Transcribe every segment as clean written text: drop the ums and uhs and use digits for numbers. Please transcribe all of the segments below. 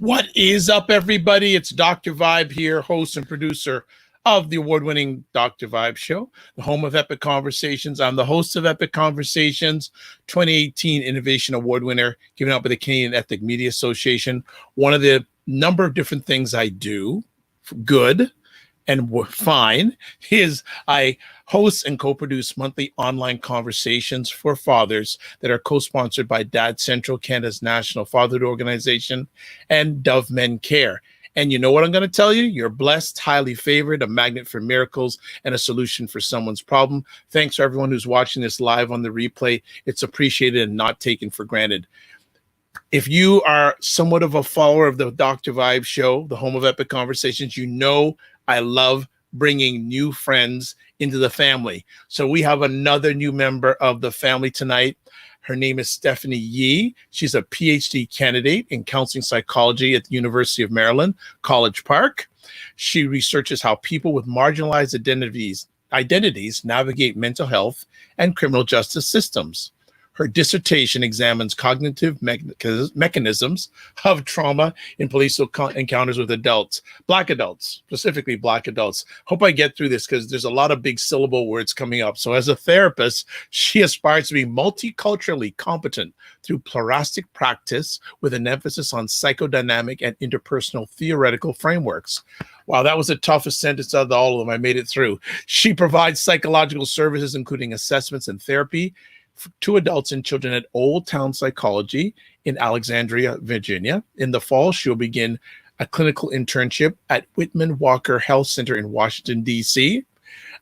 What is up, everybody? It's Dr. Vibe here, host and producer of the award-winning Dr. Vibe Show, the home of Epic Conversations. I'm the host of Epic Conversations, 2018 Innovation Award winner, given out by the Canadian Ethnic Media Association. One of the number of different things I do, good and fine, is I host and co-produce monthly online conversations for fathers that are co-sponsored by Dad Central, Canada's national fatherhood organization, and Dove Men Care. And you know what I'm going to tell you? You're blessed, highly favored, a magnet for miracles, and a solution for someone's problem. Thanks to everyone who's watching this live on the replay. It's appreciated and not taken for granted. If you are somewhat of a follower of the Dr. Vibe Show, the home of Epic Conversations, you know I love bringing new friends into the family. So we have another new member of the family tonight. Her name is Stephanie Yee. She's a PhD candidate in counseling psychology at the University of Maryland, College Park. She researches how people with marginalized identities navigate mental health and criminal justice systems. Her dissertation examines cognitive mechanisms of trauma in police encounters with adults, Black adults, specifically Black adults. Hope I get through this because there's a lot of big syllable words coming up. So as a therapist, she aspires to be multiculturally competent through pluralistic practice with an emphasis on psychodynamic and interpersonal theoretical frameworks. Wow, that was the toughest sentence out of all of them. I made it through. She provides psychological services, including assessments and therapy, to adults and children at Old Town Psychology in Alexandria, Virginia. In the fall, she'll begin a clinical internship at Whitman Walker Health Center in Washington, D.C.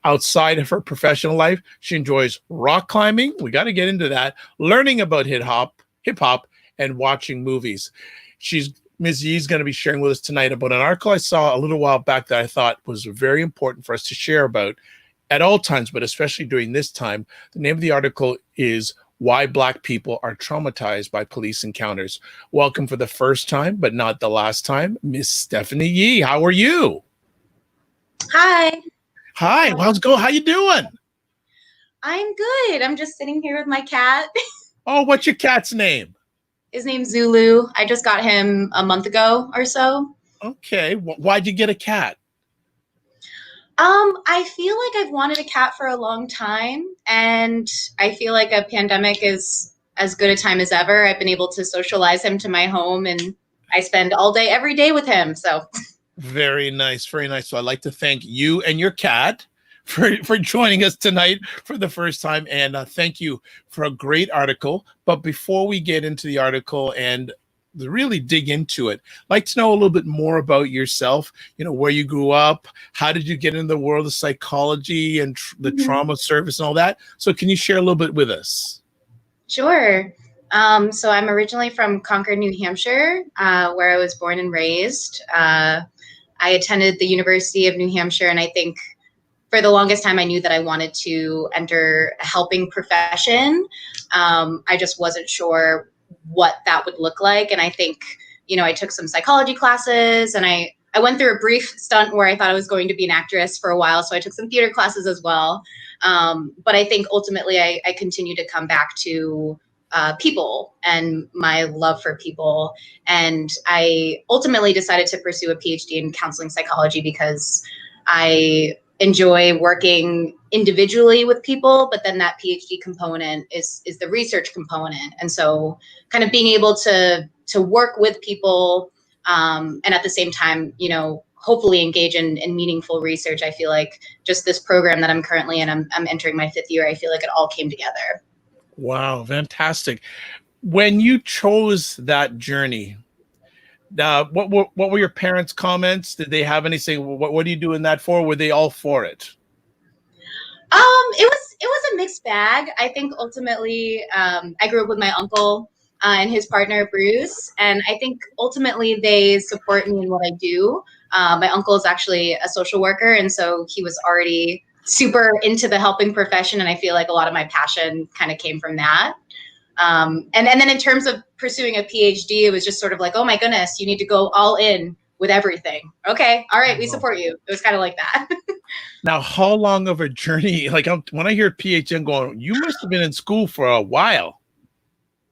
Outside of her professional life, she enjoys rock climbing. We got to get into that. Learning about hip hop, and watching movies. Ms. Yee is going to be sharing with us tonight about an article I saw a little while back that I thought was very important for us to share about at all times, but especially during this time. The name of the article is Why Black People Are Traumatized by Police Encounters. Welcome for the first time, but not the last time, Miss Stephanie Yee. How are you? Hi. Hi, how's it going? How you doing? I'm good. I'm just sitting here with my cat. Oh, what's your cat's name? His name's Zulu. I just got him a month ago or so. Okay, why'd you get a cat? I feel like I've wanted a cat for a long time, and I feel like a pandemic is as good a time as ever. I've been able to socialize him to my home, and I spend all day, every day with him. So very nice, very nice. So I'd like to thank you and your cat for joining us tonight for the first time, and thank you for a great article. But before we get into the article and really dig into it, I'd like to know a little bit more about yourself, where you grew up, how did you get into the world of psychology and the trauma service and all that. So can you share a little bit with us? Sure. So I'm originally from Concord, New Hampshire, where I was born and raised. I attended the University of New Hampshire, and I think for the longest time I knew that I wanted to enter a helping profession. I just wasn't sure what that would look like. And I think, I took some psychology classes, and I went through a brief stunt where I thought I was going to be an actress for a while. So I took some theater classes as well. But I think ultimately I continue to come back to people and my love for people. And I ultimately decided to pursue a PhD in counseling psychology because I enjoy working individually with people, but then that PhD component is the research component. And so kind of being able to work with people and at the same time, hopefully engage in meaningful research. I feel like just this program that I'm currently in, I'm entering my 5th year. I feel like it all came together. Wow, fantastic. When you chose that journey, what were your parents' comments? Did they have anything? What are you doing that for? Were they all for it? It was a mixed bag. I think ultimately, I grew up with my uncle and his partner Bruce, and I think ultimately they support me in what I do. My uncle is actually a social worker, and so he was already super into the helping profession, and I feel like a lot of my passion kind of came from that. And then in terms of pursuing a PhD, it was just sort of like, oh my goodness, you need to go all in with everything. Okay, all right, we support you. It was kind of like that. Now, how long of a journey? Like when I hear PhD, I'm going, you must have been in school for a while.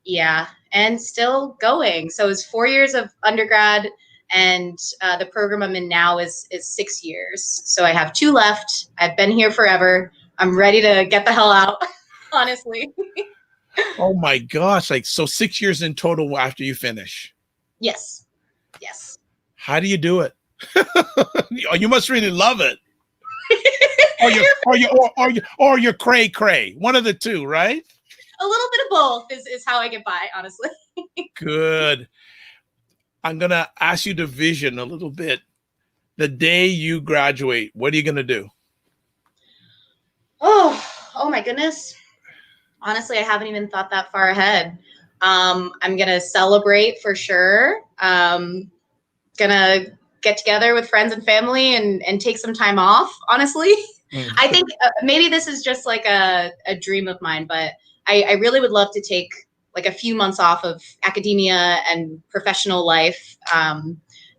Yeah, and still going. So it's 4 years of undergrad, and the program I'm in now is 6 years. So I have 2 left. I've been here forever. I'm ready to get the hell out, honestly. Oh my gosh. Like, so 6 years in total after you finish. Yes. Yes. How do you do it? You must really love it. Or you're cray cray. One of the two, right? A little bit of both is how I get by, honestly. Good. I'm gonna ask you to vision a little bit. The day you graduate, what are you gonna do? Oh my goodness. Honestly, I haven't even thought that far ahead. I'm gonna celebrate for sure. Gonna get together with friends and family and take some time off, honestly. I think maybe this is just like a dream of mine, but I really would love to take like a few months off of academia and professional life,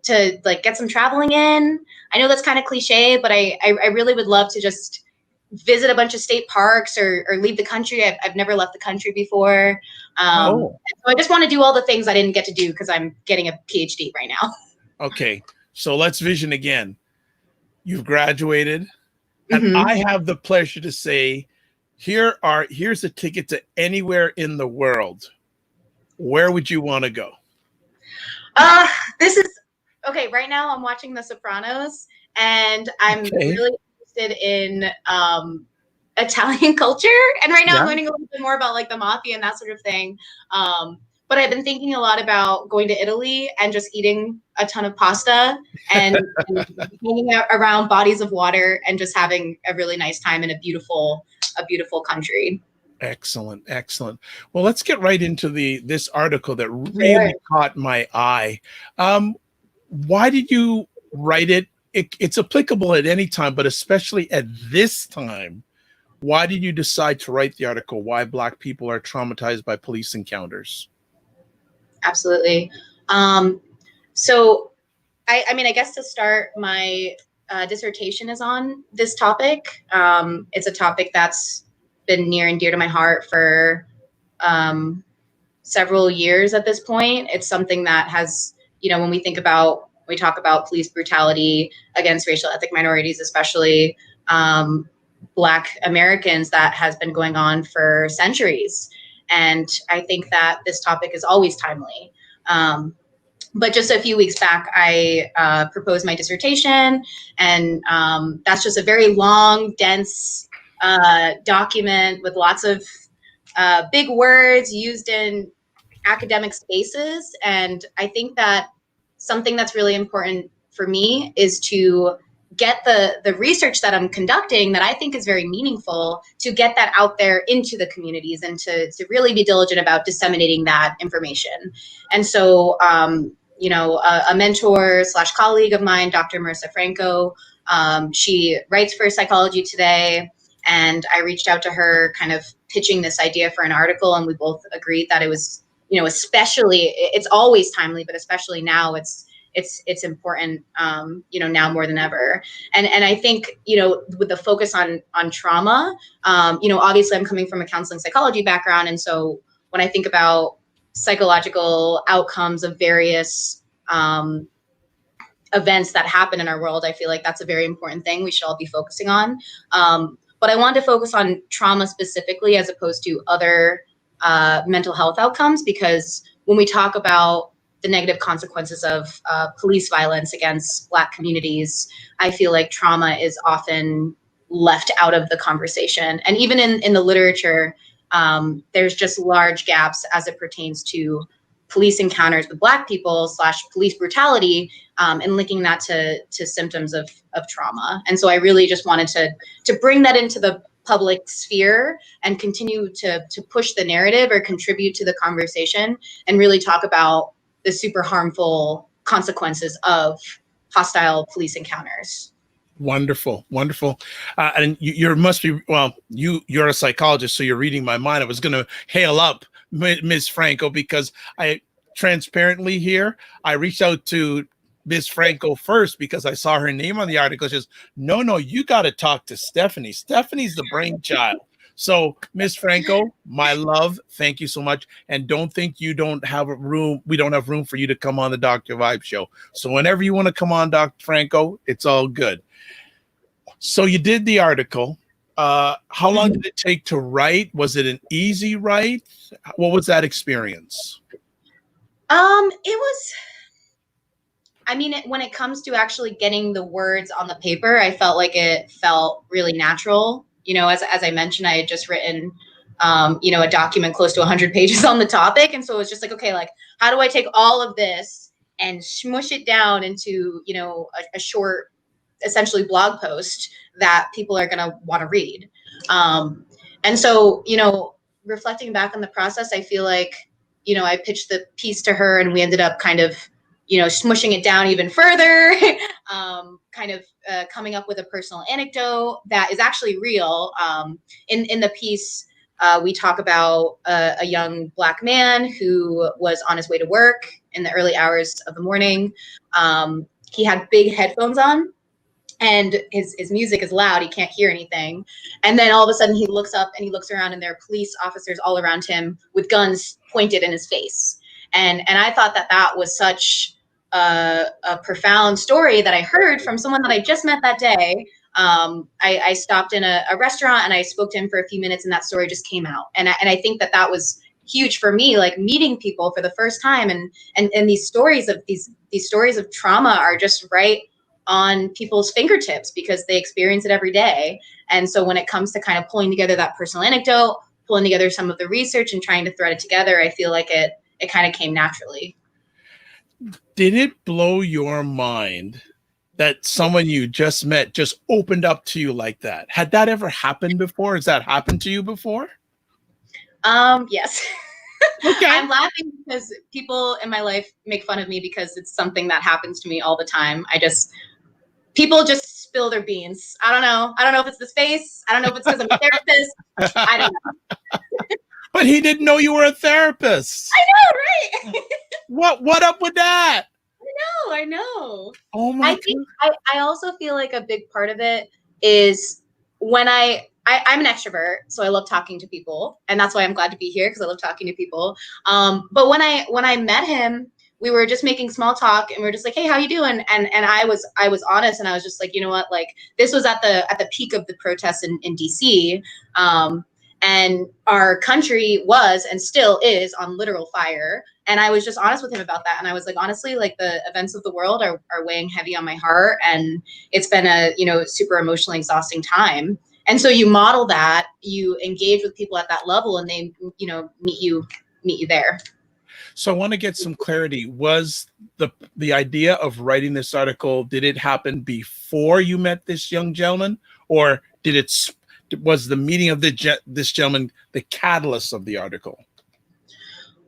to like get some traveling in. I know that's kind of cliche, but I really would love to just visit a bunch of state parks or leave the country. I've never left the country before. So I just want to do all the things I didn't get to do because I'm getting a PhD right now. Okay, so let's vision again. You've graduated, and I have the pleasure to say, here's a ticket to anywhere in the world. Where would you want to go? This is okay. Right now, I'm watching The Sopranos, and I'm really interested in Italian culture. And right now, I'm learning a little bit more about like the mafia and that sort of thing. But I've been thinking a lot about going to Italy and just eating a ton of pasta and hanging out around bodies of water and just having a really nice time in a beautiful country. Excellent, excellent. Well, let's get right into this article that really caught my eye. Why did you write it? It's applicable at any time, but especially at this time. Why did you decide to write the article? Why Black people are traumatized by police encounters? Absolutely. So, I mean, I guess to start, my dissertation is on this topic. It's a topic that's been near and dear to my heart for several years at this point. It's something that has, when we talk about police brutality against racial ethnic minorities, especially Black Americans, that has been going on for centuries. And I think that this topic is always timely. But just a few weeks back, I proposed my dissertation, and that's just a very long, dense document with lots of big words used in academic spaces. And I think that something that's really important for me is to get the research that I'm conducting, that I think is very meaningful, to get that out there into the communities and to really be diligent about disseminating that information. And so, a mentor / colleague of mine, Dr. Marissa Franco, she writes for Psychology Today, and I reached out to her kind of pitching this idea for an article, and we both agreed that it was, especially, it's always timely, but especially now it's important, now more than ever. And I think, with the focus on trauma, obviously I'm coming from a counseling psychology background. And so when I think about psychological outcomes of various events that happen in our world, I feel like that's a very important thing we should all be focusing on. But I wanted to focus on trauma specifically as opposed to other mental health outcomes, because when we talk about the negative consequences of police violence against Black communities, I feel like trauma is often left out of the conversation. And even in the literature, there's just large gaps as it pertains to police encounters with Black people / police brutality, and linking that to symptoms of trauma. And so I really just wanted to bring that into the public sphere and continue to push the narrative or contribute to the conversation and really talk about the super harmful consequences of hostile police encounters. Wonderful, wonderful. And you must be, well, you're a psychologist, so you're reading my mind. I was going to hail up Ms. Franco, because I transparently here, I reached out to Ms. Franco first because I saw her name on the article. She says, no, you got to talk to Stephanie. Stephanie's the brainchild. So, Miss Franco, my love, thank you so much. And don't think you don't have a room. We don't have room for you to come on the Dr. Vibe show. So whenever you want to come on, Dr. Franco, it's all good. So you did the article. How long did it take to write? Was it an easy write? What was that experience? It was, I mean, when it comes to actually getting the words on the paper, I felt like it felt really natural. You know, as I mentioned, I had just written, you know, a document close to 100 pages on the topic. And so it was just like, okay, like, how do I take all of this and smush it down into, you know, a short, essentially blog post that people are going to want to read. And so, you know, reflecting back on the process, I feel like, you know, I pitched the piece to her and we ended up kind of, you know, smushing it down even further, coming up with a personal anecdote that is actually real. In the piece, we talk about a young Black man who was on his way to work in the early hours of the morning. He had big headphones on, and his music is loud. He can't hear anything. And then all of a sudden he looks up and he looks around and there are police officers all around him with guns pointed in his face. And I thought that was such a profound story that I heard from someone that I just met that day. I stopped in a restaurant and I spoke to him for a few minutes and that story just came out. And I think that was huge for me, like meeting people for the first time. And these stories of trauma are just right on people's fingertips because they experience it every day. And so when it comes to kind of pulling together that personal anecdote, pulling together some of the research and trying to thread it together, I feel like it kind of came naturally. Did it blow your mind that someone you just met just opened up to you like that? Had that ever happened before? Has that happened to you before? Yes. Okay. I'm laughing because people in my life make fun of me because it's something that happens to me all the time. People just spill their beans. I don't know. I don't know if it's the space. I don't know if it's because I'm a therapist. I don't know. But he didn't know you were a therapist. I know, right? What up with that? I know. Oh my God. I also feel like a big part of it is when I'm an extrovert, so I love talking to people, and that's why I'm glad to be here because I love talking to people. But when I met him, we were just making small talk and we were just like, hey, how you doing? And I was honest and I was just like, you know what, like this was at the peak of the protests in DC. And our country was and still is on literal fire. And I was just honest with him about that. And I was like, honestly, like the events of the world are weighing heavy on my heart. And it's been a, you know, super emotionally exhausting time. And so you model that, you engage with people at that level and they, you know, meet you there. So I want to get some clarity. Was the idea of writing this article, did it happen before you met this young gentleman, or was the meeting of this gentleman the catalyst of the article?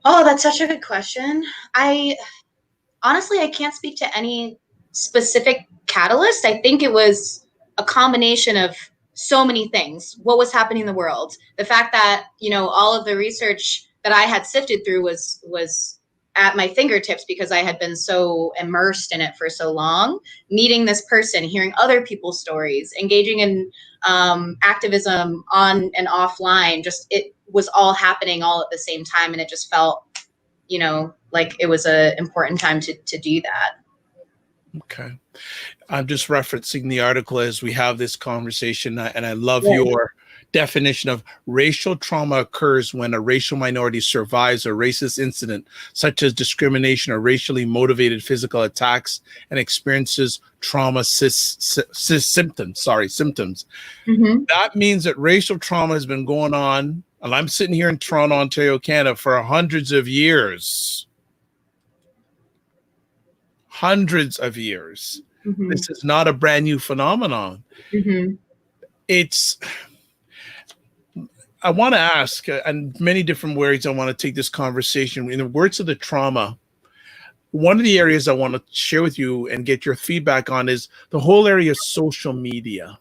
Oh, that's such a good question. Honestly, I can't speak to any specific catalyst. I think it was a combination of so many things. What was happening in the world? The fact that, you know, all of the research that I had sifted through was at my fingertips because I had been so immersed in it for so long. Meeting this person, hearing other people's stories, engaging in activism on and offline, just it was all happening all at the same time. And it just felt, you know, like it was an important time to do that. Okay. I'm just referencing the article as we have this conversation, and I love your definition of racial trauma occurs when a racial minority survives a racist incident, such as discrimination or racially motivated physical attacks, and experiences trauma symptoms. Mm-hmm. That means that racial trauma has been going on, and I'm sitting here in Toronto, Ontario, Canada, for hundreds of years. Hundreds of years. Mm-hmm. This is not a brand new phenomenon. Mm-hmm. I want to ask, and many different ways I want to take this conversation. In the words of the trauma, one of the areas I want to share with you and get your feedback on is the whole area of social media.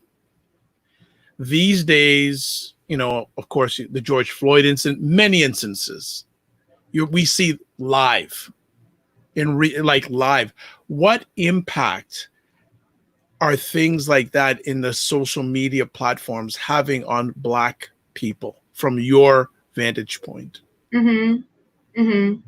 These days, you know, of course, the George Floyd incident, many instances, we see live, live. What impact are things like that in the social media platforms having on Black people from your vantage point? Mm-hmm. Mm-hmm.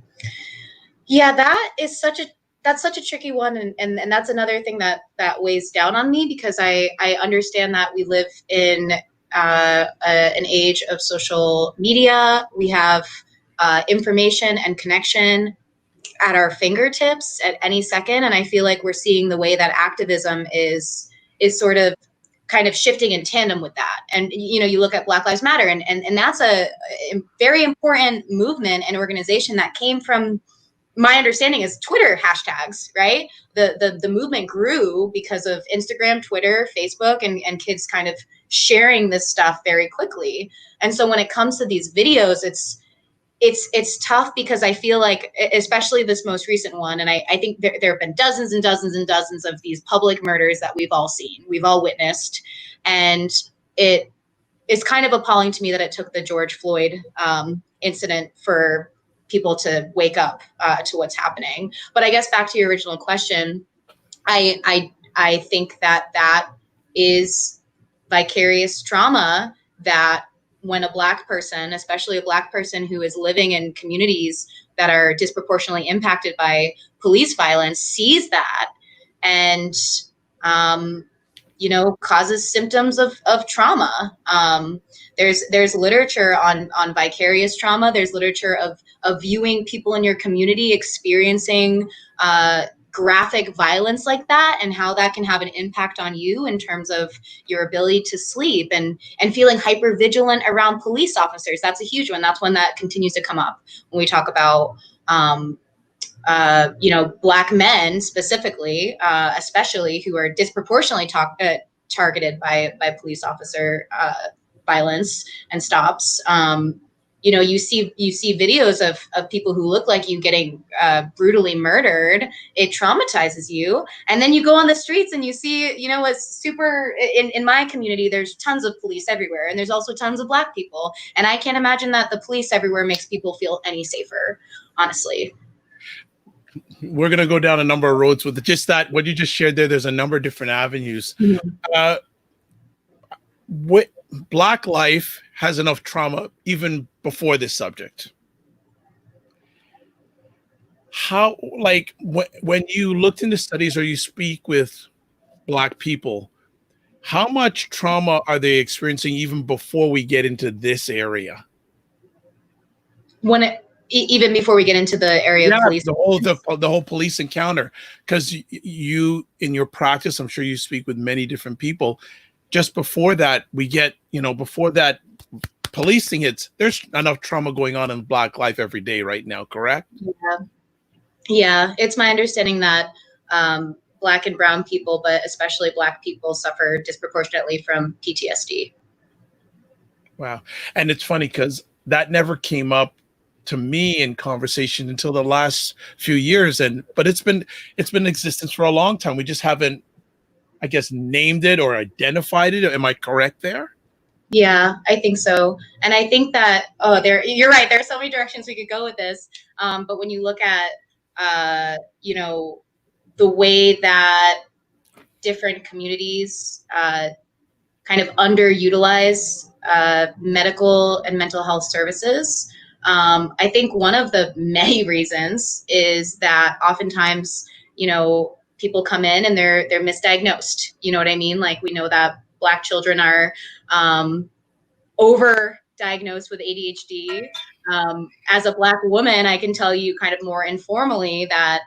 Yeah, that's such a tricky one, and that's another thing that weighs down on me, because I understand that we live in an age of social media. We have information and connection at our fingertips at any second, and I feel like we're seeing the way that activism is sort of kind of shifting in tandem with that. And you look at Black Lives Matter, and that's a very important movement and organization that came from, my understanding is, Twitter hashtags, right? The movement grew because of Instagram, Twitter, Facebook, and kids kind of sharing this stuff very quickly. And so when it comes to these videos, it's tough, because I feel like, especially this most recent one, and I think there have been dozens and dozens and dozens of these public murders that we've all seen, we've all witnessed, and it's kind of appalling to me that it took the George Floyd incident for people to wake up to what's happening. But I guess back to your original question, I think that is vicarious trauma, that when a Black person, especially a Black person who is living in communities that are disproportionately impacted by police violence, sees that and causes symptoms of trauma. There's literature on vicarious trauma. There's literature of viewing people in your community experiencing graphic violence like that, and how that can have an impact on you in terms of your ability to sleep, and feeling hyper vigilant around police officers. That's a huge one. That's one that continues to come up when we talk about Black men specifically, especially, who are disproportionately targeted by police officer violence and stops. You see videos of people who look like you getting brutally murdered. It traumatizes you, and then you go on the streets and you see, what's super in my community. There's tons of police everywhere, and there's also tons of Black people, and I can't imagine that the police everywhere makes people feel any safer, honestly. We're going to go down a number of roads with just that. What you just shared there, there's a number of different avenues. Mm-hmm. What Black life has enough trauma even before this subject. How, like, when you looked into studies or you speak with Black people, how much trauma are they experiencing even before we get into this area? Even before we get into the area of police, the whole police encounter, because you, in your practice, I'm sure you speak with many different people. Just before that, before that policing hits, there's enough trauma going on in Black life every day right now, correct? Yeah. It's my understanding that Black and brown people, but especially Black people, suffer disproportionately from PTSD. Wow. And it's funny because that never came up to me in conversation until the last few years. But it's been in existence for a long time. We just haven't, I guess, named it or identified it. Am I correct there? Yeah, I think so. And I think that, you're right. There are so many directions we could go with this. But when you look at, the way that different communities kind of underutilize medical and mental health services, I think one of the many reasons is that oftentimes, people come in and they're misdiagnosed. You know what I mean? Like, we know that Black children are over-diagnosed with ADHD. As a Black woman, I can tell you kind of more informally that,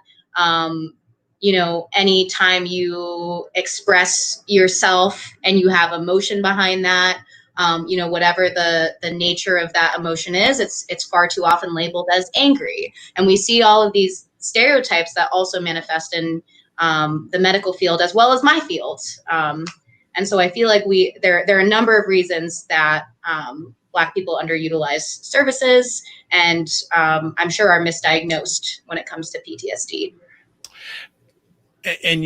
anytime you express yourself and you have emotion behind that, whatever the nature of that emotion is, it's far too often labeled as angry. And we see all of these stereotypes that also manifest in the medical field as well as my field. And so I feel like there are a number of reasons that Black people underutilize services, and I'm sure are misdiagnosed when it comes to PTSD. And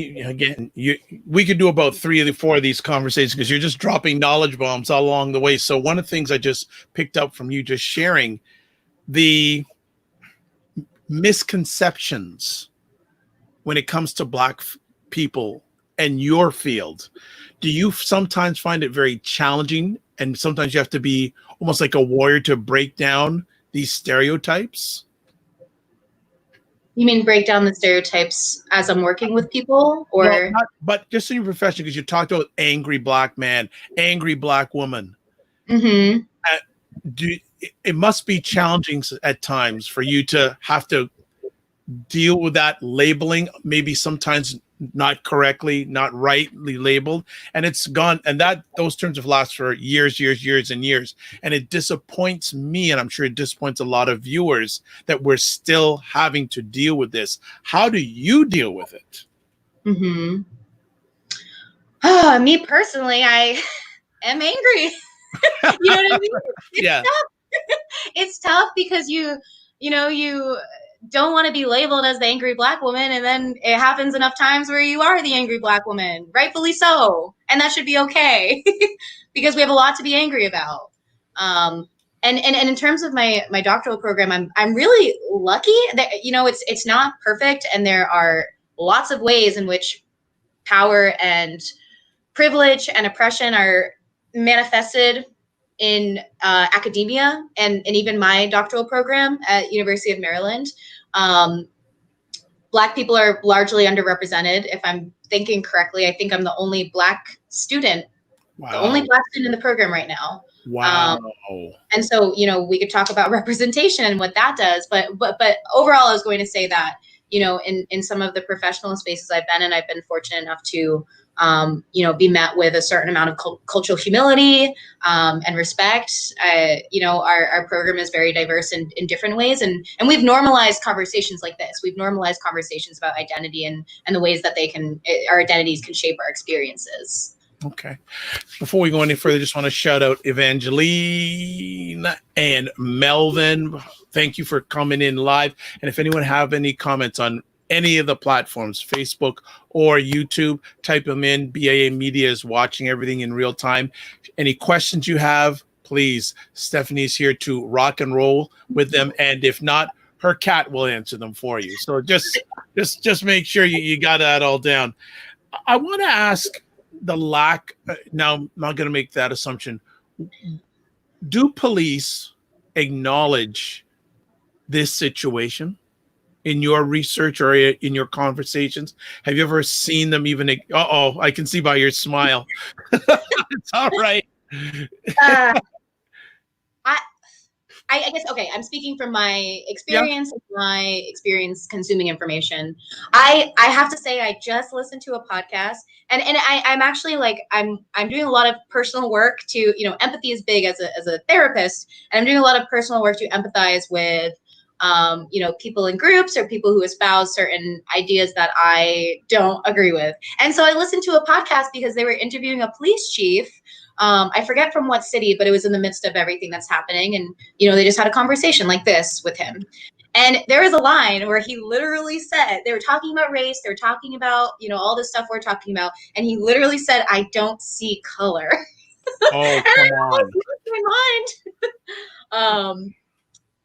we could do about 3 or 4 of these conversations because you're just dropping knowledge bombs all along the way. So one of the things I just picked up from you just sharing, the misconceptions when it comes to Black people and your field. Do you sometimes find it very challenging, and sometimes you have to be almost like a warrior to break down these stereotypes? You mean break down the stereotypes as I'm working with people, Well, or? not, but just in your profession, because you talked about angry black man, angry black woman. Mm-hmm. It must be challenging at times for you to have to deal with that labeling, maybe sometimes not correctly, not rightly labeled, and it's gone. And that those terms have lasted for years, and years. And it disappoints me, and I'm sure it disappoints a lot of viewers that we're still having to deal with this. How do you deal with it? Mm-hmm. Me personally, I am angry. You know what I mean? It's Yeah. tough. It's tough because you don't want to be labeled as the angry black woman, and then it happens enough times where you are the angry black woman, rightfully so, and that should be okay because we have a lot to be angry about. And in terms of my doctoral program, I'm really lucky that it's not perfect, and there are lots of ways in which power and privilege and oppression are manifested in academia and even my doctoral program at University of Maryland. Black people are largely underrepresented. If I'm thinking correctly, I think I'm the only Black student, the only Wow. Black student in the program right now. Wow. And so, we could talk about representation and what that does, but overall, I was going to say that, in some of the professional spaces I've been in, I've been fortunate enough to, be met with a certain amount of cultural humility and respect. Our program is very diverse in different ways, and we've normalized conversations like this. We've normalized conversations about identity and the ways that our identities can shape our experiences. Okay. Before we go any further, just want to shout out Evangeline and Melvin. Thank you for coming in live. And if anyone have any comments on any of the platforms, Facebook or YouTube, type them in. BAA Media is watching everything in real time. Any questions you have, please. Stephanie's here to rock and roll with them. And if not, her cat will answer them for you. So just make sure you got that all down. I want to ask the lack. Now, I'm not going to make that assumption. Do police acknowledge this situation in your research or in your conversations? Have you ever seen them even? I can see by your smile. It's all right. Uh, I guess, okay, I'm speaking from my experience, my experience consuming information. I have to say, I just listened to a podcast, and I'm actually I'm doing a lot of personal work to, empathy is big as a therapist, and I'm doing a lot of personal work to empathize with, people in groups or people who espouse certain ideas that I don't agree with. And so I listened to a podcast because they were interviewing a police chief. I forget from what city, but it was in the midst of everything that's happening. And, they just had a conversation like this with him. And there was a line where he literally said, they were talking about race, they were talking about, all this stuff we're talking about. And he literally said, "I don't see color." Oh, And come I on. lost my mind.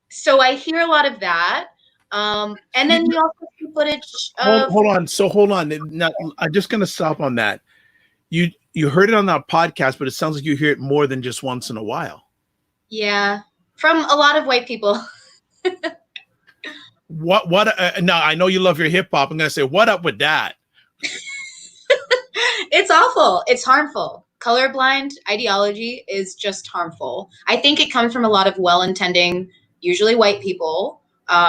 So I hear a lot of that. And then you also see footage of. Hold on. So hold on. Now, I'm just going to stop on that. You heard it on that podcast, but it sounds like you hear it more than just once in a while. Yeah, from a lot of white people. What? Now, I know you love your hip hop. I'm going to say, what up with that? It's awful. It's harmful. Colorblind ideology is just harmful. I think it comes from a lot of well-intending, usually white people,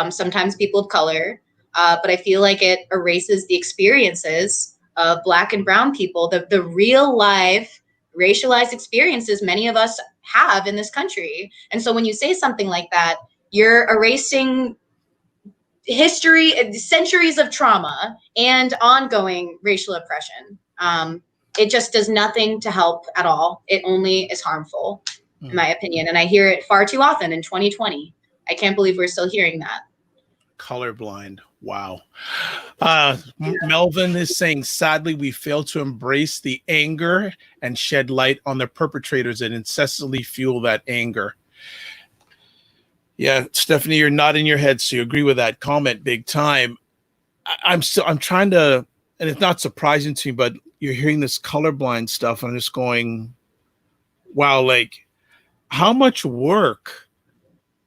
sometimes people of color, but I feel like it erases the experiences of Black and brown people, the real life racialized experiences many of us have in this country. And so when you say something like that, you're erasing history, centuries of trauma and ongoing racial oppression. It just does nothing to help at all. It only is harmful, in my opinion. And I hear it far too often in 2020. I can't believe we're still hearing that. Colorblind. Wow. Melvin is saying, sadly, we fail to embrace the anger and shed light on the perpetrators that incessantly fuel that anger. Yeah, Stephanie, you're nodding your head, so you agree with that comment big time. I'm trying to, and it's not surprising to me, but you're hearing this colorblind stuff. I'm just going, wow, like, how much work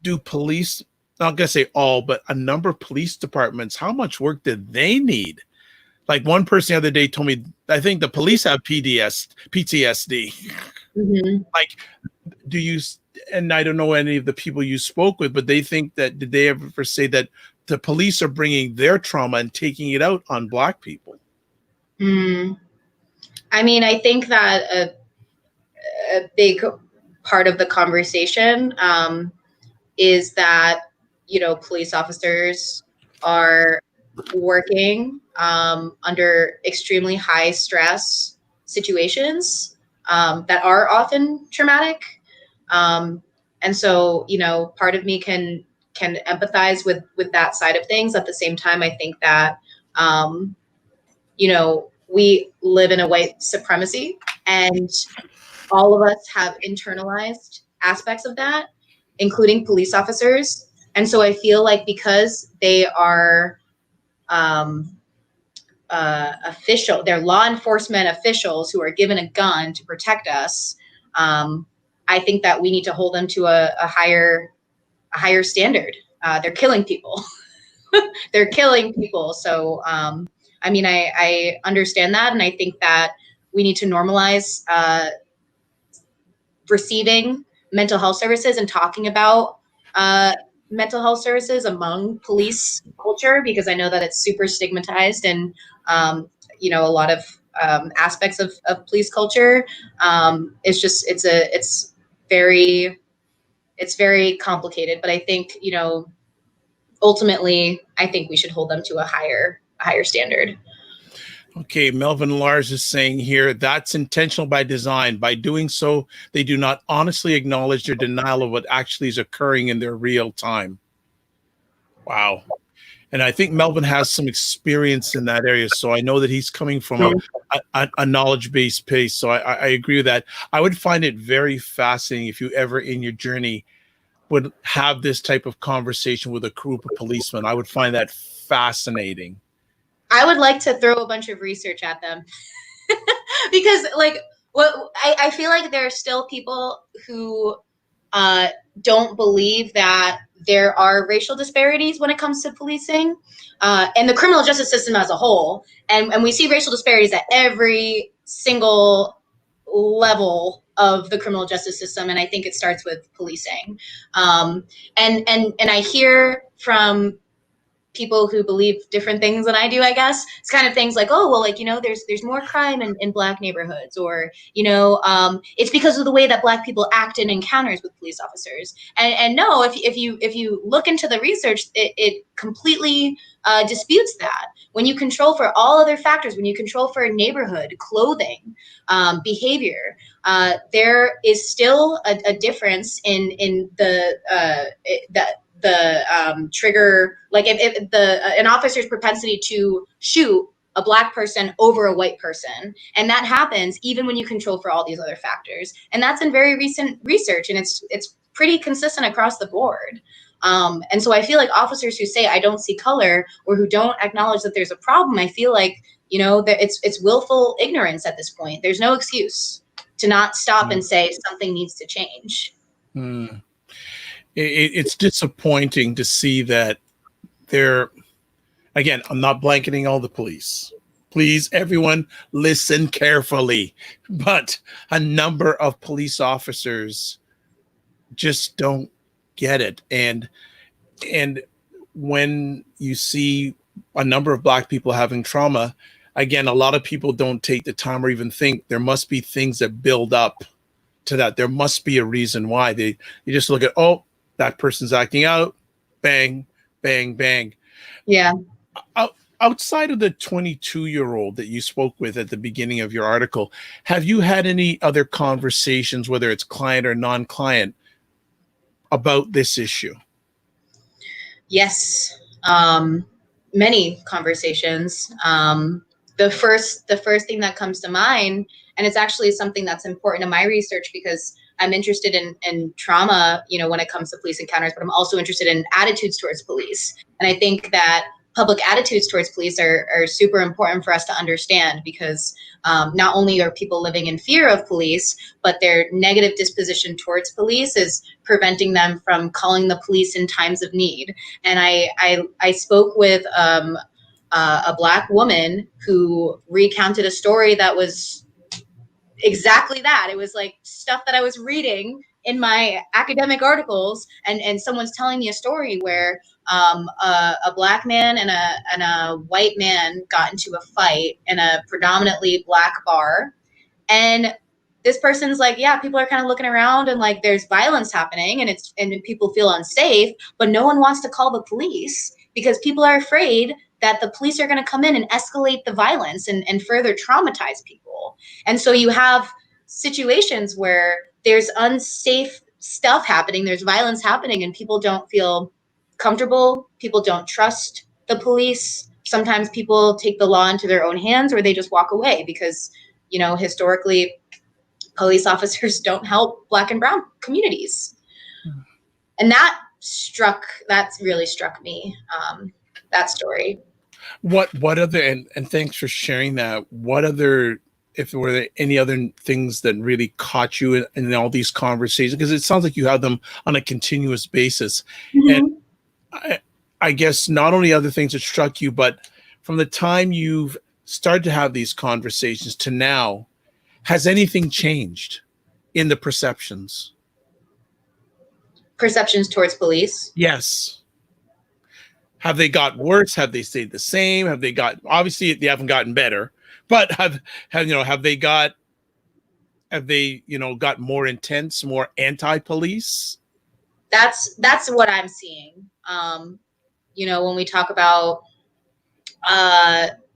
do police, not gonna say all, but a number of police departments, how much work did they need? Like one person the other day told me, I think the police have PTSD. Mm-hmm. Like, do you, and I don't know any of the people you spoke with, but they think that, did they ever say that the police are bringing their trauma and taking it out on Black people? I mean, I think that a big part of the conversation is that, police officers are working under extremely high stress situations that are often traumatic. And so, part of me can empathize with that side of things. At the same time, I think that, we live in a white supremacy, and all of us have internalized aspects of that, including police officers. And so I feel like because they are they're law enforcement officials who are given a gun to protect us. I think that we need to hold them to a higher standard. They're killing people. They're killing people. So, I mean, I understand that, and I think that we need to normalize receiving mental health services and talking about mental health services among police culture, because I know that it's super stigmatized and a lot of aspects of police culture. It's very complicated, but I think ultimately I think we should hold them to a higher standard. Okay, Melvin Lars is saying here that's intentional by design. By doing so, they do not honestly acknowledge their denial of what actually is occurring in their real time. Wow. And I think Melvin has some experience in that area. So I know that he's coming from a knowledge-based place. So I agree with that. I would find it very fascinating if you ever in your journey would have this type of conversation with a group of policemen. I would find that fascinating. I would like to throw a bunch of research at them because I feel like there are still people who don't believe that there are racial disparities when it comes to policing and the criminal justice system as a whole. And we see racial disparities at every single level of the criminal justice system. And I think it starts with policing. And I hear from people who believe different things than I do, I guess. It's kind of things like, oh, well, there's more crime in Black neighborhoods, or, it's because of the way that Black people act in encounters with police officers. And no, if you look into the research, it completely disputes that. When you control for all other factors, when you control for neighborhood, clothing, behavior, there is still a difference in the trigger, like if an officer's propensity to shoot a Black person over a white person, and that happens even when you control for all these other factors. And that's in very recent research, and it's pretty consistent across the board. And so I feel like officers who say I don't see color, or who don't acknowledge that there's a problem, I feel like that it's willful ignorance at this point. There's no excuse to not stop and say something needs to change. It's disappointing to see that again, I'm not blanketing all the police. Please, everyone, listen carefully. But a number of police officers just don't get it. And when you see a number of Black people having trauma, again, a lot of people don't take the time or even think there must be things that build up to that. There must be a reason why. They just look at, oh, that person's acting out, bang, bang, bang. Yeah. Outside of the 22-year-old that you spoke with at the beginning of your article, have you had any other conversations, whether it's client or non-client, about this issue? Yes. Many conversations. The first thing that comes to mind, and it's actually something that's important in my research because I'm interested in trauma, when it comes to police encounters, but I'm also interested in attitudes towards police. And I think that public attitudes towards police are super important for us to understand, because not only are people living in fear of police, but their negative disposition towards police is preventing them from calling the police in times of need. And I spoke with a Black woman who recounted a story that was exactly that. It was like stuff that I was reading in my academic articles, and someone's telling me a story where a Black man and a white man got into a fight in a predominantly Black bar. And this person's like, yeah, people are kind of looking around and like there's violence happening and people feel unsafe, but no one wants to call the police because people are afraid that the police are going to come in and escalate the violence and further traumatize people. And so you have situations where there's unsafe stuff happening, there's violence happening, and people don't feel comfortable. People don't trust the police. Sometimes people take the law into their own hands, or they just walk away because, you know, historically, police officers don't help Black and brown communities. And that really struck me, that story. What other, and thanks for sharing that. What other, if were there any other things that really caught you in all these conversations? Because it sounds like you have them on a continuous basis. And I guess not only other things that struck you, but from the time you've started to have these conversations to now, has anything changed in the perceptions? Perceptions towards police? Yes. Have they got worse? Have they stayed the same? Have they got, obviously they haven't gotten better, but have they got more intense, more anti-police? That's what I'm seeing. When we talk about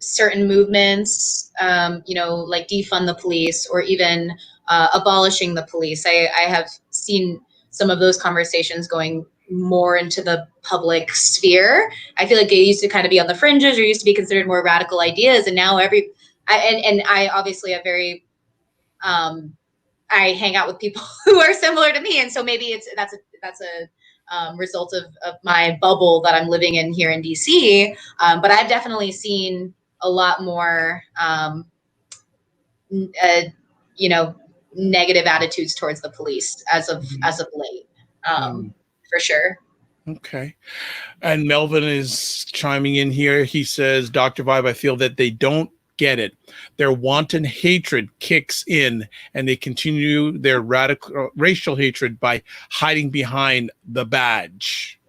certain movements, like defund the police or even abolishing the police, I have seen some of those conversations going more into the public sphere. I feel like they used to kind of be on the fringes or used to be considered more radical ideas, and now I obviously have very I hang out with people who are similar to me, and so maybe that's a result of my bubble that I'm living in here in DC. But I've definitely seen a lot more, negative attitudes towards the police as of late, for sure. Okay. And Melvin is chiming in here. He says, Dr. Vibe, I feel that they don't get it. Their wanton hatred kicks in and they continue their radical racial hatred by hiding behind the badge.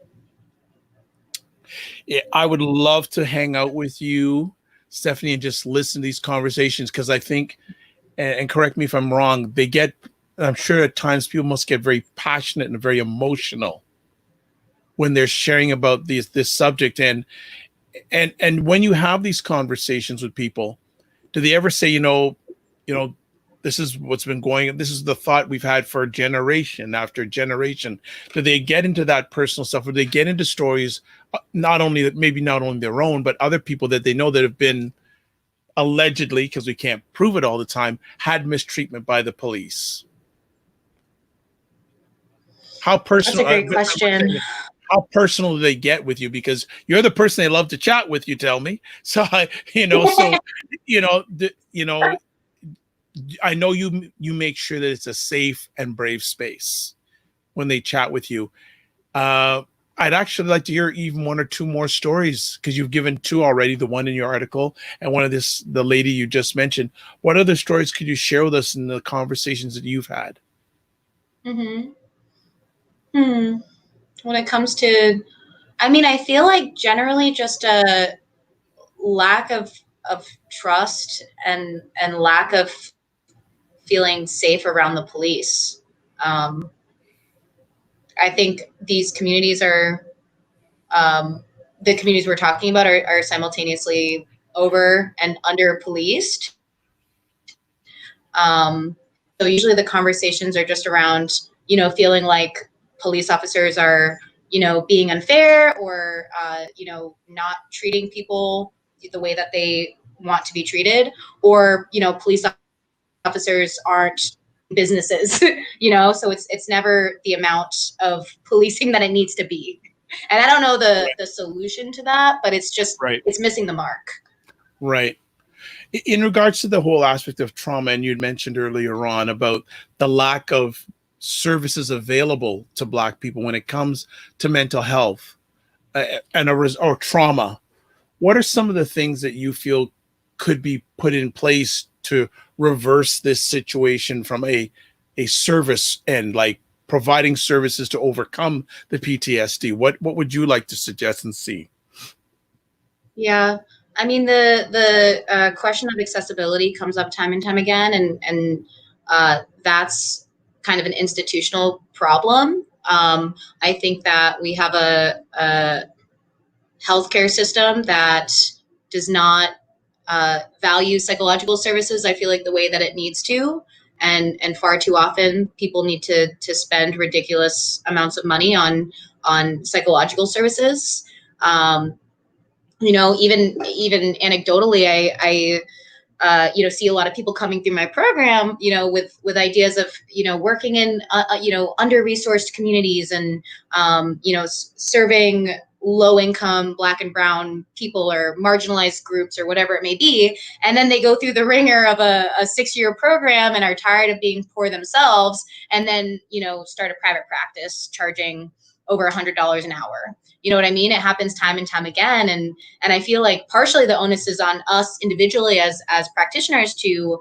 I would love to hang out with you, Stephanie, and just listen to these conversations, because I think, and correct me if I'm wrong, I'm sure at times people must get very passionate and very emotional when they're sharing about this subject. And when you have these conversations with people, do they ever say, this is what's been going, this is the thought we've had for generation after generation? Do they get into that personal stuff, or do they get into stories, not only their own, but other people that they know that have been allegedly, because we can't prove it all the time, had mistreatment by the police? How personal? That's a great question. How personal do they get with you? Because you're the person they love to chat with, you tell me. So I know you make sure that it's a safe and brave space when they chat with you. I'd actually like to hear even one or two more stories, because you've given two already, the one in your article and one of the lady you just mentioned. What other stories could you share with us in the conversations that you've had? When it comes to, I feel like generally just a lack of trust and lack of feeling safe around the police. I think these communities are, the communities we're talking about are simultaneously over and under policed. So usually the conversations are just around, feeling like police officers are, being unfair or, not treating people the way that they want to be treated, or, police officers aren't businesses, so it's never the amount of policing that it needs to be. And I don't know the solution to that, but it's just, It's missing the mark. Right. In regards to the whole aspect of trauma, and you'd mentioned earlier on about the lack of services available to Black people when it comes to mental health or trauma, what are some of the things that you feel could be put in place to reverse this situation from a service end, like providing services to overcome the PTSD? What would you like to suggest and see? Yeah, I mean the question of accessibility comes up time and time again, and that's kind of an institutional problem. I think that we have a healthcare system that does not value psychological services. I feel like the way that it needs to, and far too often people need to spend ridiculous amounts of money on psychological services. Um, even anecdotally, I see a lot of people coming through my program, with ideas of, working in, under-resourced communities and, serving low-income Black and Brown people or marginalized groups or whatever it may be. And then they go through the ringer of a 6-year program and are tired of being poor themselves. And then, start a private practice charging over $100 an hour. You know what I mean? It happens time and time again. And I feel like partially the onus is on us individually as practitioners to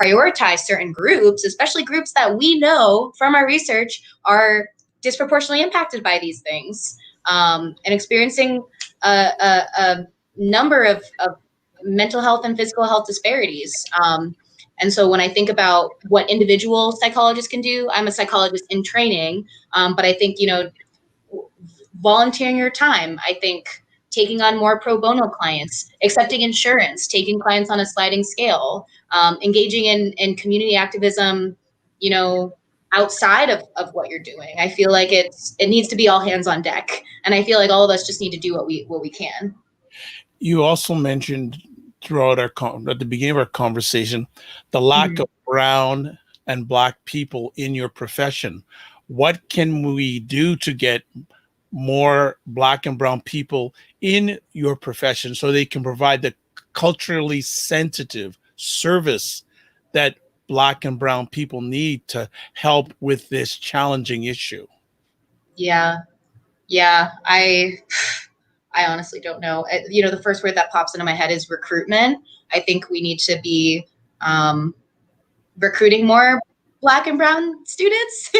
prioritize certain groups, especially groups that we know from our research are disproportionately impacted by these things, and experiencing a number of mental health and physical health disparities. And so when I think about what individual psychologists can do, I'm a psychologist in training, but I think, volunteering your time, I think taking on more pro bono clients, accepting insurance, taking clients on a sliding scale, engaging in community activism, outside of what you're doing. I feel like it needs to be all hands on deck. And I feel like all of us just need to do what we can. You also mentioned throughout at the beginning of our conversation, the lack of brown and Black people in your profession. What can we do to get more Black and brown people in your profession so they can provide the culturally sensitive service that Black and brown people need to help with this challenging issue? Yeah. I honestly don't know. The first word that pops into my head is recruitment. I think we need to be recruiting more Black and brown students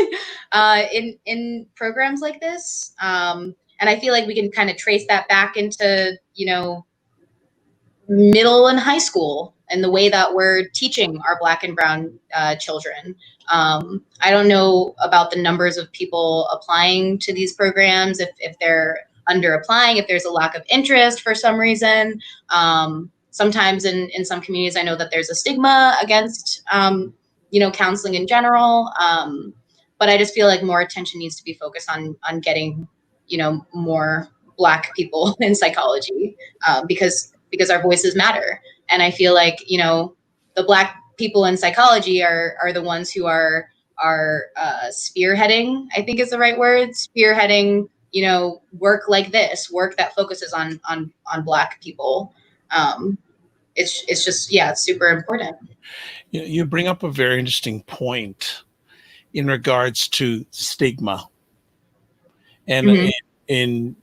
in programs like this. And I feel like we can kind of trace that back into, middle and high school and the way that we're teaching our Black and brown children. I don't know about the numbers of people applying to these programs, if they're under applying, if there's a lack of interest for some reason. Sometimes in some communities, I know that there's a stigma against, counseling in general. But I just feel like more attention needs to be focused on getting, more Black people in psychology, because our voices matter. And I feel like, the Black people in psychology are the ones who are spearheading, I think is the right word, spearheading, work like this, work that focuses on Black people. It's just, yeah, it's super important. You bring up a very interesting point in regards to stigma. And Mm-hmm.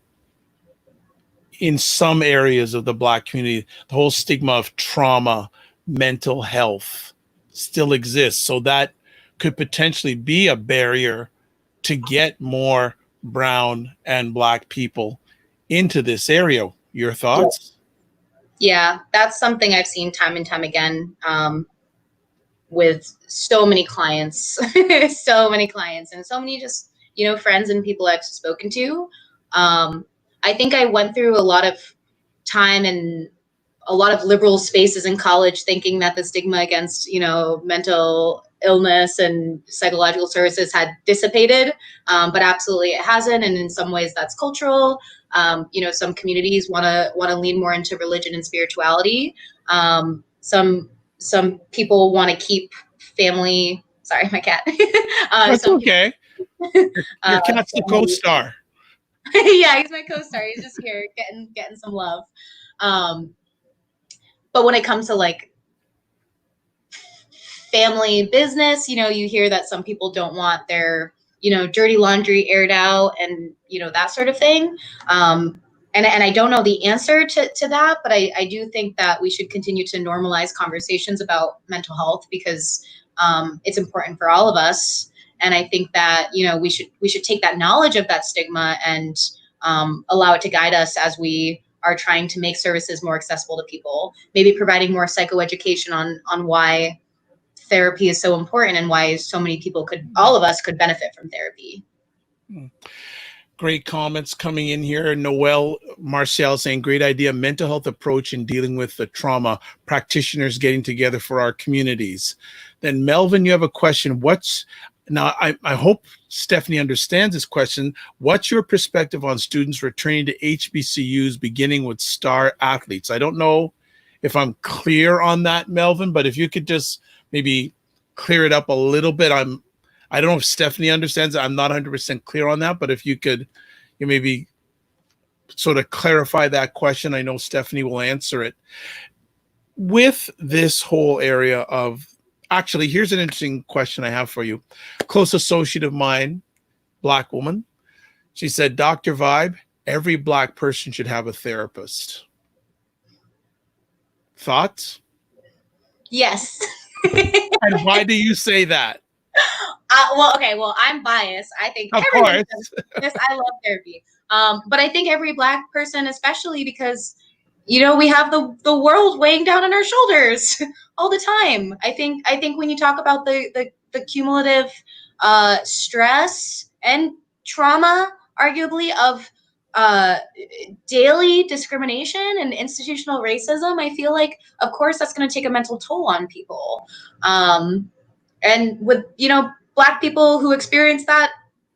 in some areas of the Black community, the whole stigma of trauma, mental health still exists. So that could potentially be a barrier to get more brown and Black people into this area. Your thoughts? Yeah, that's something I've seen time and time again, with so many clients, so many clients, and so many just, friends and people I've spoken to. I think I went through a lot of time and a lot of liberal spaces in college thinking that the stigma against, mental illness and psychological services had dissipated. But absolutely it hasn't. And in some ways that's cultural. Some communities want to lean more into religion and spirituality. Some people want to keep family. Sorry, my cat. That's Some okay. Your cat's the co-star. Yeah, he's my co-star. He's just here getting some love. But when it comes to like family business. You hear that some people don't want their, dirty laundry aired out and, that sort of thing. And I don't know the answer to that, but I do think that we should continue to normalize conversations about mental health because it's important for all of us. And I think that, we should take that knowledge of that stigma and allow it to guide us as we are trying to make services more accessible to people, maybe providing more psychoeducation on why therapy is so important and why so many people all of us could benefit from therapy. Great comments coming in here. Noel Martial saying, great idea, mental health approach in dealing with the trauma, practitioners getting together for our communities. Then Melvin, you have a question. Now, I hope Stephanie understands this question. What's your perspective on students returning to HBCUs beginning with star athletes? I don't know if I'm clear on that, Melvin, but if you could just maybe clear it up a little bit. I don't know if Stephanie understands it. I'm not 100% clear on that, but if you could maybe sort of clarify that question, I know Stephanie will answer it. With this whole area of, actually, here's an interesting question I have for you. Close associate of mine, Black woman, she said, Dr. Vibe, every Black person should have a therapist. Thoughts? Yes. And why do you say that? Well, I'm biased. I think everyone does this. I love therapy. But I think every Black person, especially because, we have the world weighing down on our shoulders all the time. I think when you talk about the cumulative stress and trauma, arguably, of daily discrimination and institutional racism, I feel like, of course, that's going to take a mental toll on people. And with, Black people who experience that,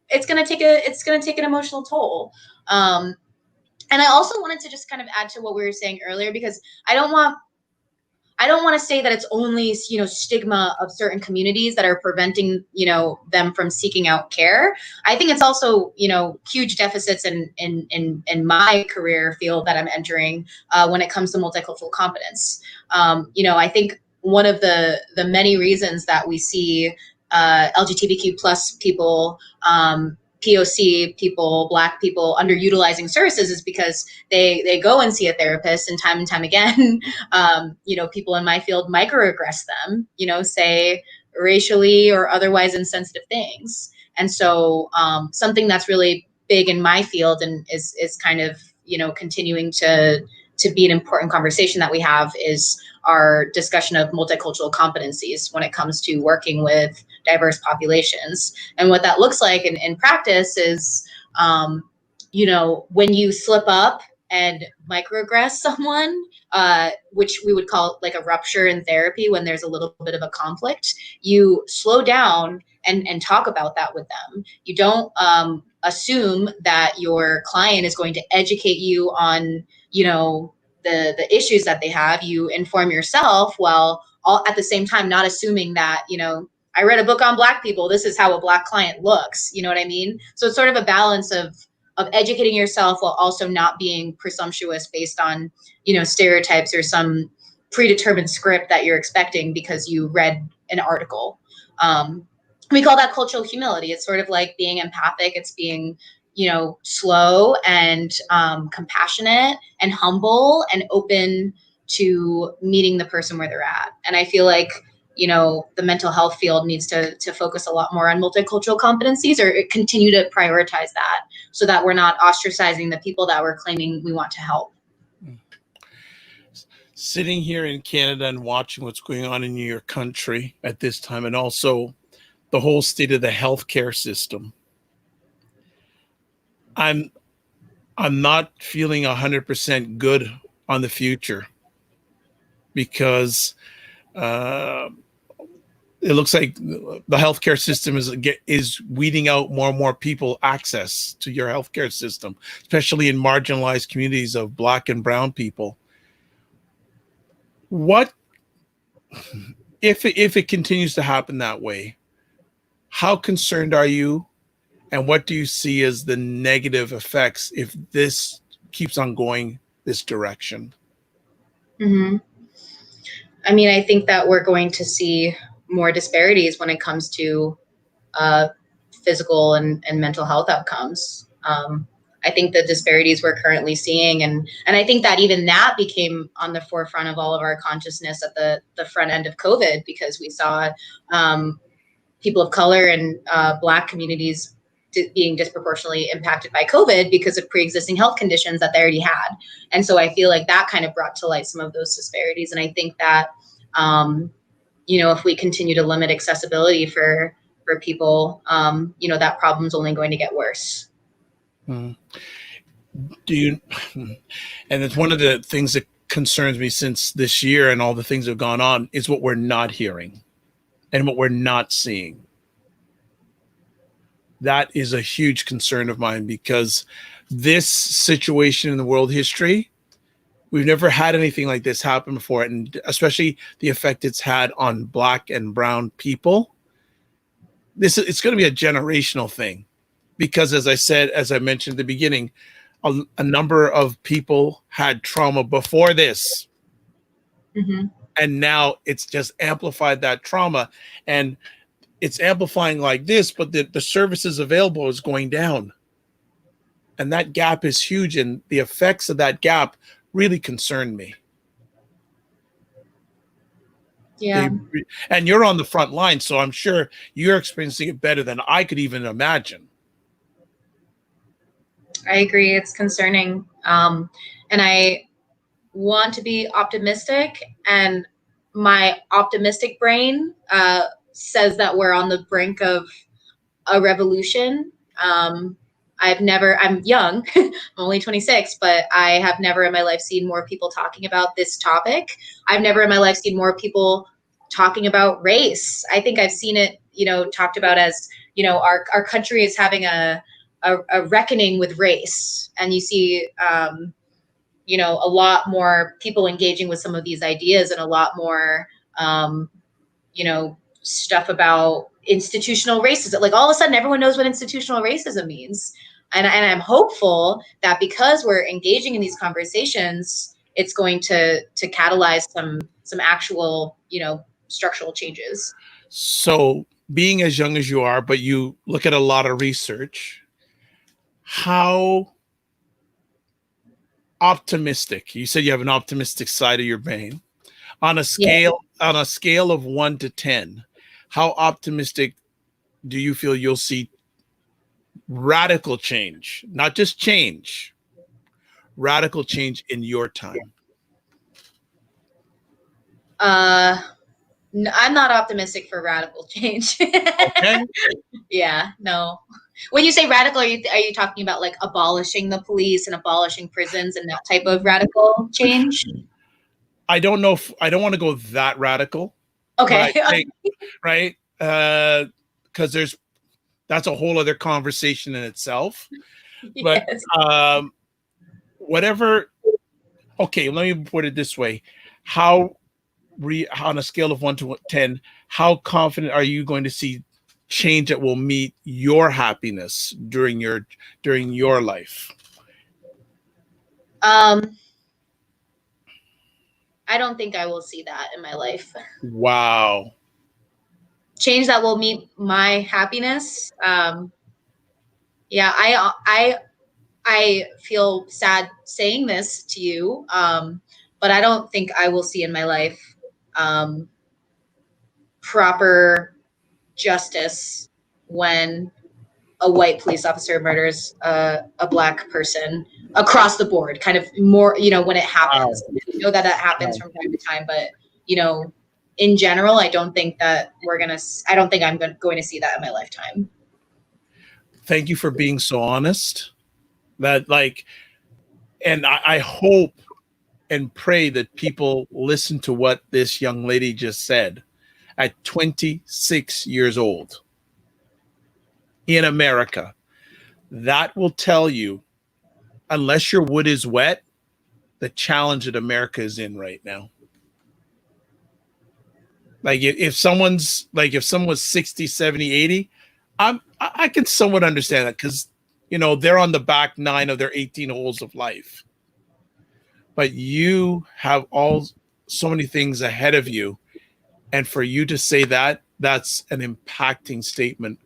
it's going to take an emotional toll. And I also wanted to just kind of add to what we were saying earlier, because I don't want to say that it's only, stigma of certain communities that are preventing, them from seeking out care. I think it's also, huge deficits in my career field that I'm entering when it comes to multicultural competence. I think one of the many reasons that we see LGBTQ plus people, POC people, Black people underutilizing services is because they go and see a therapist, and time again, people in my field microaggress them, say racially or otherwise insensitive things. And so something that's really big in my field and is kind of, continuing to be an important conversation that we have is our discussion of multicultural competencies when it comes to working with diverse populations. And what that looks like in practice is, when you slip up and microaggress someone, which we would call like a rupture in therapy when there's a little bit of a conflict, you slow down and talk about that with them. You don't assume that your client is going to educate you on, the issues that they have. You inform yourself while all at the same time not assuming that, I read a book on Black people, this is how a Black client looks. You know what I mean? So it's sort of a balance of educating yourself while also not being presumptuous based on, stereotypes or some predetermined script that you're expecting because you read an article. We call that cultural humility. It's sort of like being empathic. It's being, slow and compassionate and humble and open to meeting the person where they're at. And I feel like, the mental health field needs to focus a lot more on multicultural competencies, or continue to prioritize that so that we're not ostracizing the people that we're claiming we want to help. Sitting here in Canada and watching what's going on in your country at this time, and also the whole state of the healthcare system, I'm not feeling 100% good on the future, because it looks like the healthcare system is weeding out more and more people access to your healthcare system, especially in marginalized communities of Black and brown people. What if it continues to happen that way? How concerned are you, and what do you see as the negative effects if this keeps on going this direction? Mm-hmm. I mean, I think that we're going to see more disparities when it comes to uh, physical and mental health outcomes. I think the disparities we're currently seeing, and I think that even that became on the forefront of all of our consciousness at the front end of COVID, because we saw people of color and Black communities being disproportionately impacted by COVID because of pre-existing health conditions that they already had. And so I feel like that kind of brought to light some of those disparities. And I think that, if we continue to limit accessibility for people, that problem's only going to get worse. Mm. Do you, and it's one of the things that concerns me since this year and all the things that have gone on is what we're not hearing and what we're not seeing. That is a huge concern of mine, because this situation in the world history, we've never had anything like this happen before. And especially the effect it's had on Black and brown people. It's going to be a generational thing, because as I mentioned at the beginning, a number of people had trauma before this. Mm-hmm. And now it's just amplified that trauma, and it's amplifying like this, but the services available is going down. And that gap is huge. And the effects of that gap really concern me. Yeah. And you're on the front line, so I'm sure you're experiencing it better than I could even imagine. I agree. It's concerning. And I want to be optimistic, and my optimistic brain says that we're on the brink of a revolution. I'm young, I'm only 26, but I have never in my life seen more people talking about this topic. I've never in my life seen more people talking about race. I think I've seen it, talked about as, our country is having a reckoning with race. And you see, a lot more people engaging with some of these ideas, and a lot more, stuff about institutional racism. Like all of a sudden, everyone knows what institutional racism means. And I'm hopeful that because we're engaging in these conversations, it's going to catalyze some actual, structural changes. So, being as young as you are, but you look at a lot of research, how optimistic, you said you have an optimistic side of your brain, on a scale of 1 to 10, how optimistic do you feel you'll see radical change, not just change, radical change in your time? I'm not optimistic for radical change. Okay. Yeah, no. When you say radical, are you talking about like abolishing the police and abolishing prisons and that type of radical change? I don't know if I don't want to go that radical. Okay. But I think, right? Because that's a whole other conversation in itself. But Yes. Whatever. Okay, let me put it this way: how on a scale of 1 to 10, how confident are you going to see change that will meet your happiness during your life? I don't think I will see that in my life. Wow. Change that will meet my happiness. Yeah, I feel sad saying this to you, but I don't think I will see in my life proper justice when a white police officer murders a Black person across the board, kind of more, when it happens. Wow. I know that happens from time to time, but, in general, I don't think that I don't think I'm going to see that in my lifetime. Thank you for being so honest. And I hope and pray that people listen to what this young lady just said at 26 years old in America. That will tell you, unless your wood is wet, the challenge that America is in right now. Like if someone was 60, 70, 80, I can somewhat understand that, because they're on the back 9 of their 18 holes of life. But you have so many things ahead of you, And for you to say that, that's an impacting statement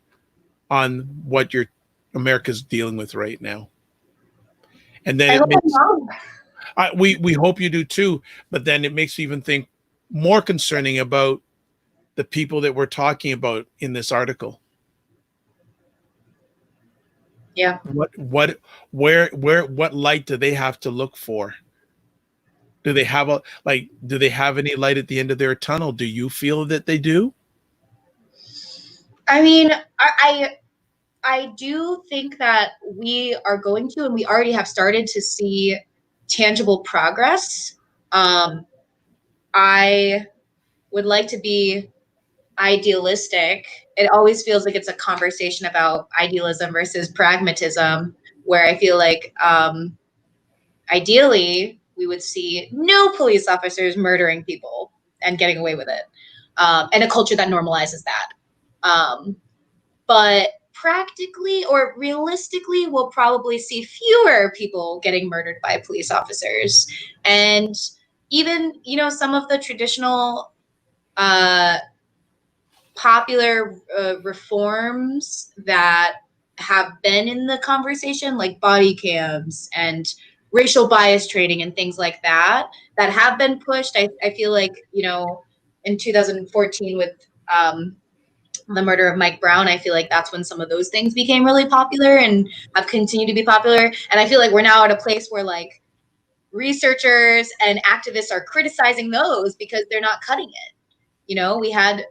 on what your America's dealing with right now. And then I it hope I'm makes wrong. we hope you do too, but then it makes you even think more concerning about the people that we're talking about in this article. Yeah. What what light do they have to look for? Do they have do they have any light at the end of their tunnel? Do you feel that they do? I mean, I do think that we are going to, and we already have started to see tangible progress. I would like to be idealistic. It always feels like it's a conversation about idealism versus pragmatism, where I feel like ideally we would see no police officers murdering people and getting away with it, and a culture that normalizes that. But practically or realistically, we'll probably see fewer people getting murdered by police officers. And even, some of the traditional uh, popular reforms that have been in the conversation, like body cams and racial bias training and things like that, that have been pushed. I feel like, in 2014 with the murder of Mike Brown, I feel like that's when some of those things became really popular and have continued to be popular. And I feel like we're now at a place where like researchers and activists are criticizing those because they're not cutting it. We had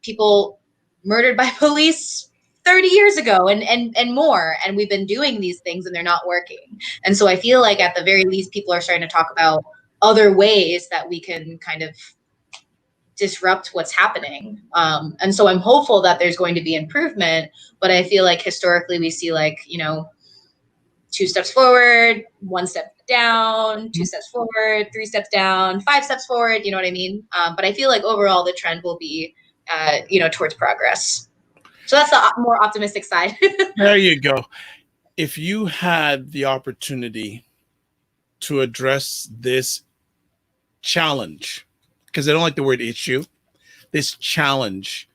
people murdered by police 30 years ago and more, and we've been doing these things and they're not working. And so I feel like at the very least, people are starting to talk about other ways that we can kind of disrupt what's happening. And so I'm hopeful that there's going to be improvement, but I feel like historically we see like, 2 steps forward, 1 step down, 2 steps forward, 3 steps down, 5 steps forward. You know what I mean? But I feel like overall the trend will be, towards progress. So that's the more optimistic side. There you go. If you had the opportunity to address this challenge, because I don't like the word issue, this challenge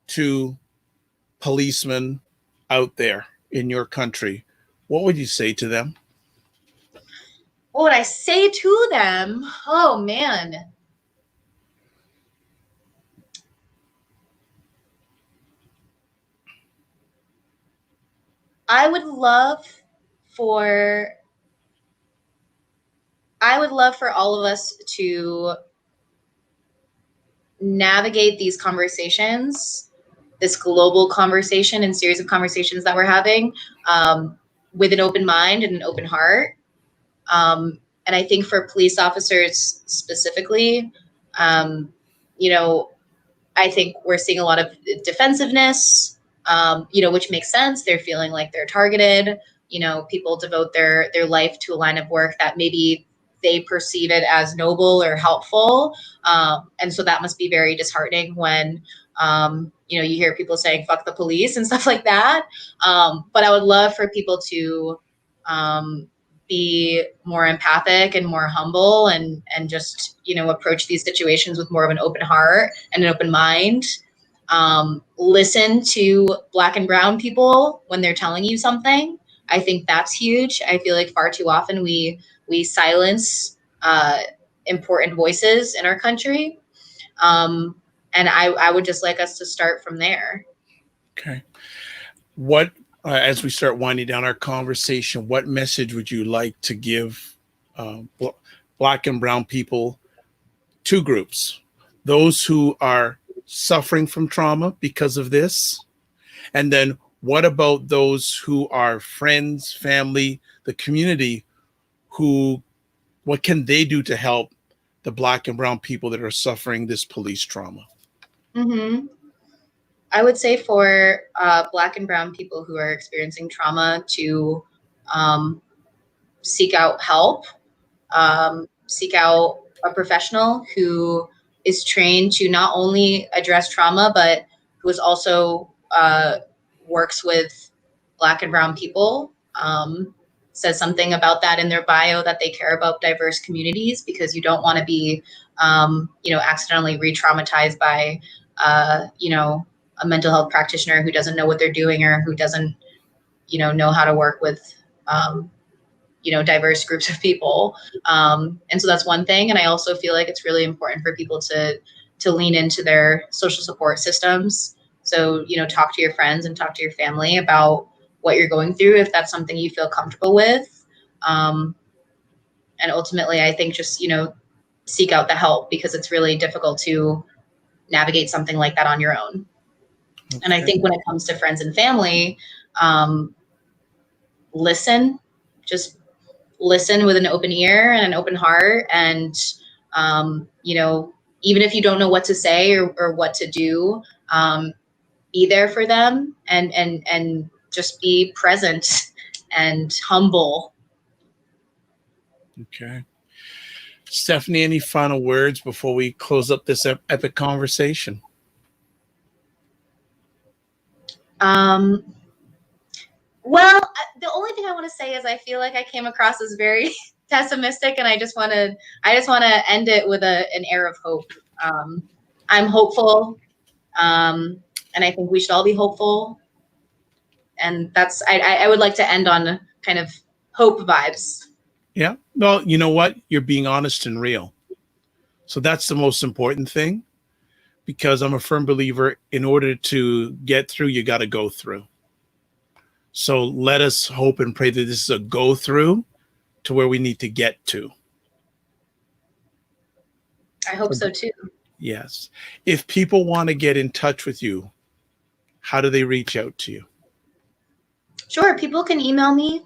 to policemen out there in your country, what would you say to them? What would I say to them? Oh man. I would love for all of us to navigate these conversations, this global conversation and series of conversations that we're having, with an open mind and an open heart. And I think for police officers specifically, um, you know, I think we're seeing a lot of defensiveness, which makes sense. They're feeling like they're targeted. People devote their life to a line of work that maybe they perceive it as noble or helpful. And so that must be very disheartening when, you hear people saying, fuck the police and stuff like that. But I would love for people to be more empathic and more humble and just, approach these situations with more of an open heart and an open mind. Listen to Black and brown people when they're telling you something. I think that's huge. I feel like far too often we silence important voices in our country. And I would just like us to start from there. Okay. What, as we start winding down our conversation, what message would you like to give Black and brown people? Two groups: those who are suffering from trauma because of this, and then what about those who are friends, family, the community, who, what can they do to help the Black and brown people that are suffering this police trauma? Mm-hmm. I would say for Black and brown people who are experiencing trauma to seek out help, seek out a professional who is trained to not only address trauma, but who is also works with Black and brown people. says something about that in their bio, that they care about diverse communities, because you don't want to be, accidentally re-traumatized by, a mental health practitioner who doesn't know what they're doing, or who doesn't, know how to work with, diverse groups of people. And so that's one thing. And I also feel like it's really important for people to lean into their social support systems. So, talk to your friends and talk to your family about what you're going through, if that's something you feel comfortable with. And ultimately, I think just, seek out the help, because it's really difficult to navigate something like that on your own. Okay. And I think when it comes to friends and family, just listen with an open ear and an open heart. And, even if you don't know what to say or what to do, be there for them, and just be present and humble. Okay. Stephanie, any final words before we close up this epic conversation? Well, the only thing I want to say is I feel like I came across as very pessimistic, and I just want to end it with an air of hope. I'm hopeful, and I think we should all be hopeful. And that's I would like to end on kind of hope vibes. Yeah. Well, you know what? You're being honest and real. So that's the most important thing, because I'm a firm believer, in order to get through, you got to go through. So let us hope and pray that this is a go through to where we need to get to. I hope so too. Yes. If people want to get in touch with you, how do they reach out to you? Sure. People can email me.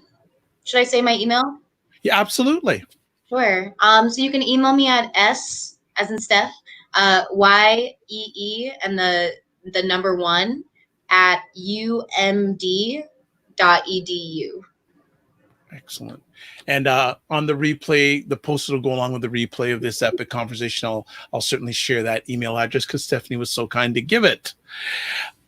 Should I say my email? Yeah, absolutely. Sure. So you can email me at S as in Steph, YEE and the number 1 at umd.edu. Excellent. And on the replay, the post will go along with the replay of this epic conversation. I'll certainly share that email address, because Stephanie was so kind to give it.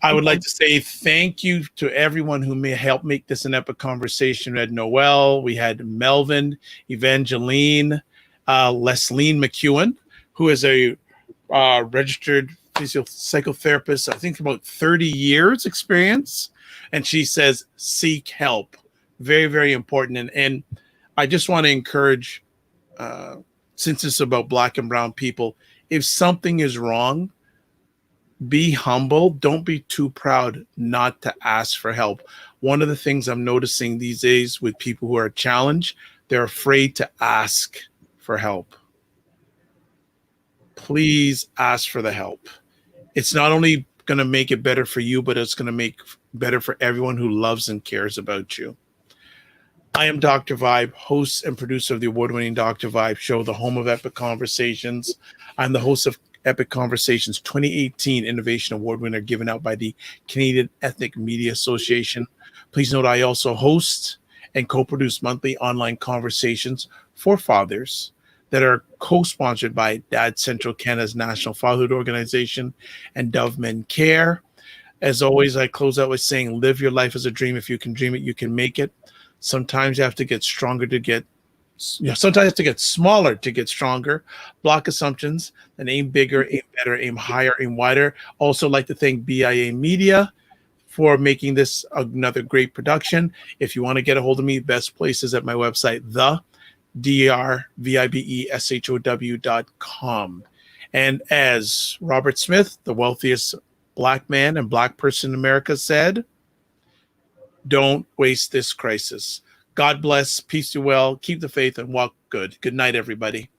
I would like to say thank you to everyone who may help make this an epic conversation. We had Noelle, we had Melvin, Evangeline, Lesline McEwen, who is a registered psychotherapist, I think about 30 years experience. And she says, seek help. Very, very important. And I just want to encourage, since it's about Black and brown people, if something is wrong, be humble. Don't be too proud not to ask for help. One of the things I'm noticing these days with people who are challenged, they're afraid to ask for help. Please ask for the help. It's not only going to make it better for you, but it's going to make better for everyone who loves and cares about you. I am Dr. Vibe, host and producer of the award-winning Dr. Vibe show, the home of Epic Conversations. I'm the host of Epic Conversations 2018 Innovation Award winner, given out by the Canadian Ethnic Media Association. Please note I also host and co-produce monthly online conversations for fathers that are co-sponsored by Dad Central Canada's National Fatherhood Organization and Dove Men Care. As always, I close out with saying, live your life as a dream. If you can dream it, you can make it. Sometimes you have to get stronger to get, sometimes you have to get smaller to get stronger. Block assumptions and aim bigger, aim better, aim higher, aim wider. Also like to thank BIA Media for making this another great production. If you want to get a hold of me, best place is at my website, drvibeshow.com. And as Robert Smith, the wealthiest Black man and Black person in America, said, don't waste this crisis. God bless, peace, do well, keep the faith, and walk good. Good night, everybody.